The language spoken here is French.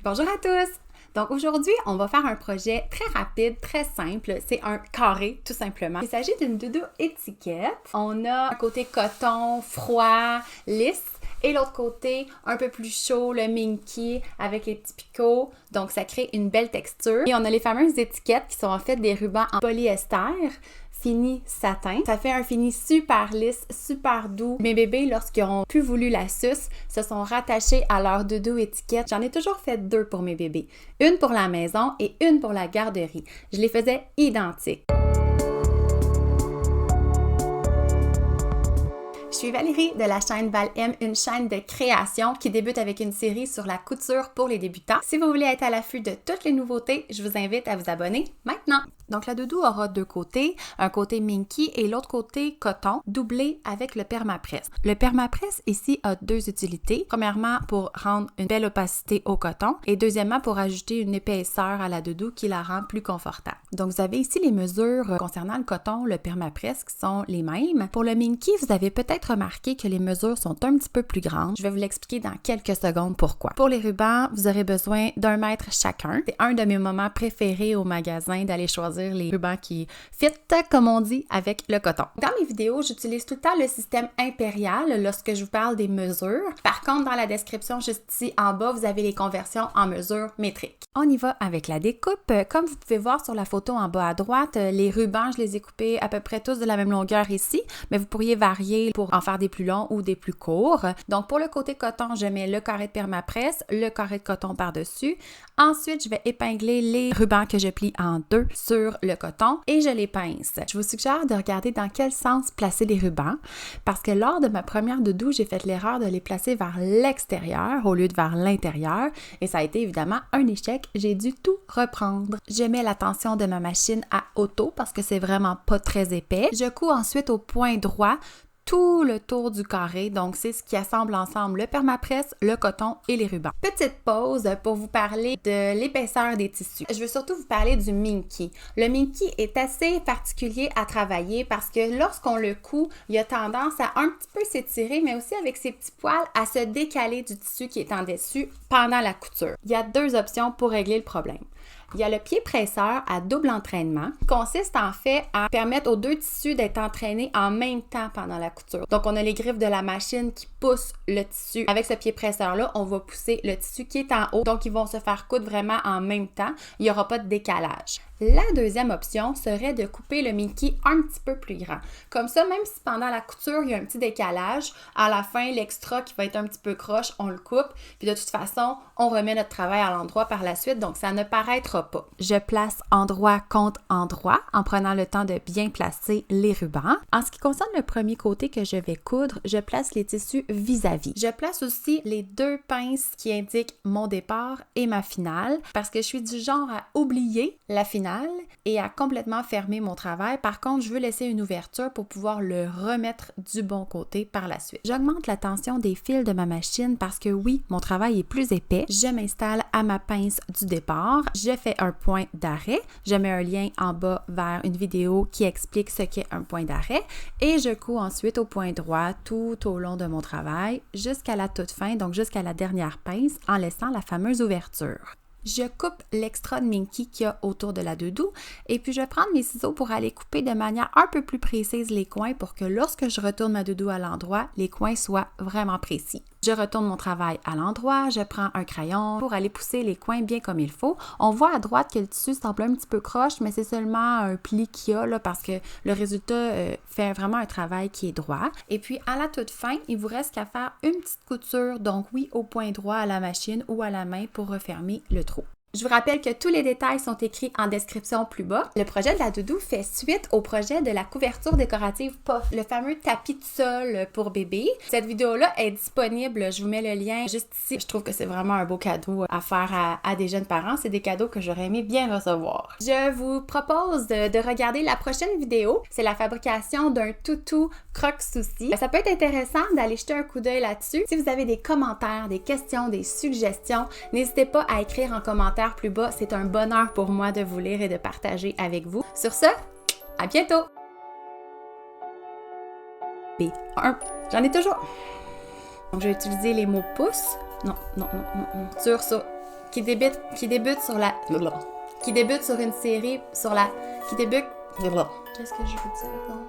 Bonjour à tous! Donc aujourd'hui, on va faire un projet très rapide, très simple. C'est un carré, tout simplement. Il s'agit d'une doudou étiquette. On a un côté coton, froid, lisse. Et l'autre côté, un peu plus chaud, le minky avec les petits picots. Donc, ça crée une belle texture. Et on a les fameuses étiquettes qui sont en fait des rubans en polyester fini satin. Ça fait un fini super lisse, super doux. Mes bébés, lorsqu'ils ont plus voulu la suce, se sont rattachés à leur doudou étiquette. J'en ai toujours fait 2 pour mes bébés. Une pour la maison et une pour la garderie. Je les faisais identiques. Je suis Valérie de la chaîne Val M, une chaîne de création qui débute avec une série sur la couture pour les débutants. Si vous voulez être à l'affût de toutes les nouveautés, je vous invite à vous abonner maintenant. Donc la doudou aura 2 côtés, un côté minky et l'autre côté coton, doublé avec le permapresse. Le permapresse ici a 2 utilités. Premièrement, pour rendre une belle opacité au coton et deuxièmement, pour ajouter une épaisseur à la doudou qui la rend plus confortable. Donc vous avez ici les mesures concernant le coton, le permapresse qui sont les mêmes. Pour le minky, vous avez peut-être remarqué que les mesures sont un petit peu plus grandes. Je vais vous l'expliquer dans quelques secondes pourquoi. Pour les rubans, vous aurez besoin d'1 mètre chacun. C'est un de mes moments préférés au magasin d'aller choisir les rubans qui fit, comme on dit, avec le coton. Dans mes vidéos, j'utilise tout le temps le système impérial lorsque je vous parle des mesures. Par contre, dans la description juste ici en bas, vous avez les conversions en mesures métriques. On y va avec la découpe. Comme vous pouvez voir sur la photo en bas à droite, les rubans, je les ai coupés à peu près tous de la même longueur ici, mais vous pourriez varier pour en faire des plus longs ou des plus courts. Donc, pour le côté coton, je mets le carré de permapresse, le carré de coton par-dessus. Ensuite, je vais épingler les rubans que je plie en 2 sur le coton et je les pince. Je vous suggère de regarder dans quel sens placer les rubans parce que lors de ma première doudou, j'ai fait l'erreur de les placer vers l'extérieur au lieu de vers l'intérieur et ça a été évidemment un échec. J'ai dû tout reprendre. Je mets la tension de ma machine à auto parce que c'est vraiment pas très épais. Je couds ensuite au point droit tout le tour du carré, donc c'est ce qui assemble ensemble le permapresse, le coton et les rubans. Petite pause pour vous parler de l'épaisseur des tissus. Je veux surtout vous parler du minky. Le minky est assez particulier à travailler parce que lorsqu'on le coud, il a tendance à un petit peu s'étirer, mais aussi avec ses petits poils à se décaler du tissu qui est en dessus pendant la couture. Il y a 2 options pour régler le problème. Il y a le pied presseur à double entraînement qui consiste en fait à permettre aux 2 tissus d'être entraînés en même temps pendant la couture. Donc, on a les griffes de la machine qui poussent le tissu. Avec ce pied presseur-là, on va pousser le tissu qui est en haut. Donc, ils vont se faire coudre vraiment en même temps. Il n'y aura pas de décalage. La deuxième option serait de couper le minky un petit peu plus grand. Comme ça, même si pendant la couture, il y a un petit décalage, à la fin, l'extra qui va être un petit peu croche, on le coupe. Puis de toute façon, on remet notre travail à l'endroit par la suite, donc ça ne paraîtra pas. Je place endroit contre endroit en prenant le temps de bien placer les rubans. En ce qui concerne le premier côté que je vais coudre, je place les tissus vis-à-vis. Je place aussi les 2 pinces qui indiquent mon départ et ma finale parce que je suis du genre à oublier la finale et à complètement fermer mon travail. Par contre, je veux laisser une ouverture pour pouvoir le remettre du bon côté par la suite. J'augmente la tension des fils de ma machine parce que oui, mon travail est plus épais. Je m'installe à ma pince du départ. Je fais un point d'arrêt. Je mets un lien en bas vers une vidéo qui explique ce qu'est un point d'arrêt et je couds ensuite au point droit tout au long de mon travail jusqu'à la toute fin, donc jusqu'à la dernière pince en laissant la fameuse ouverture. Je coupe l'extra de minky qu'il y a autour de la doudou et puis je vais prendre mes ciseaux pour aller couper de manière un peu plus précise les coins pour que lorsque je retourne ma doudou à l'endroit, les coins soient vraiment précis. Je retourne mon travail à l'endroit, je prends un crayon pour aller pousser les coins bien comme il faut. On voit à droite que le tissu semble un petit peu croche, mais c'est seulement un pli qu'il y a là, parce que le résultat fait vraiment un travail qui est droit. Et puis à la toute fin, il vous reste qu'à faire une petite couture, donc oui, au point droit à la machine ou à la main pour refermer le trou. Je vous rappelle que tous les détails sont écrits en description plus bas. Le projet de la doudou fait suite au projet de la couverture décorative Puff, le fameux tapis de sol pour bébé. Cette vidéo-là est disponible, je vous mets le lien juste ici. Je trouve que c'est vraiment un beau cadeau à faire à des jeunes parents. C'est des cadeaux que j'aurais aimé bien recevoir. Je vous propose de regarder la prochaine vidéo. C'est la fabrication d'un toutou croque-souci. Ça peut être intéressant d'aller jeter un coup d'œil là-dessus. Si vous avez des commentaires, des questions, des suggestions, n'hésitez pas à écrire en commentaire plus bas. C'est un bonheur pour moi de vous lire et de partager avec vous. Sur ce, à bientôt! B1. J'en ai toujours. Donc, je vais utiliser les mots pouce. Non. Sur ça. qui débute sur la... qui débute sur une série sur la... qui débute... Qu'est-ce que je veux dire, donc?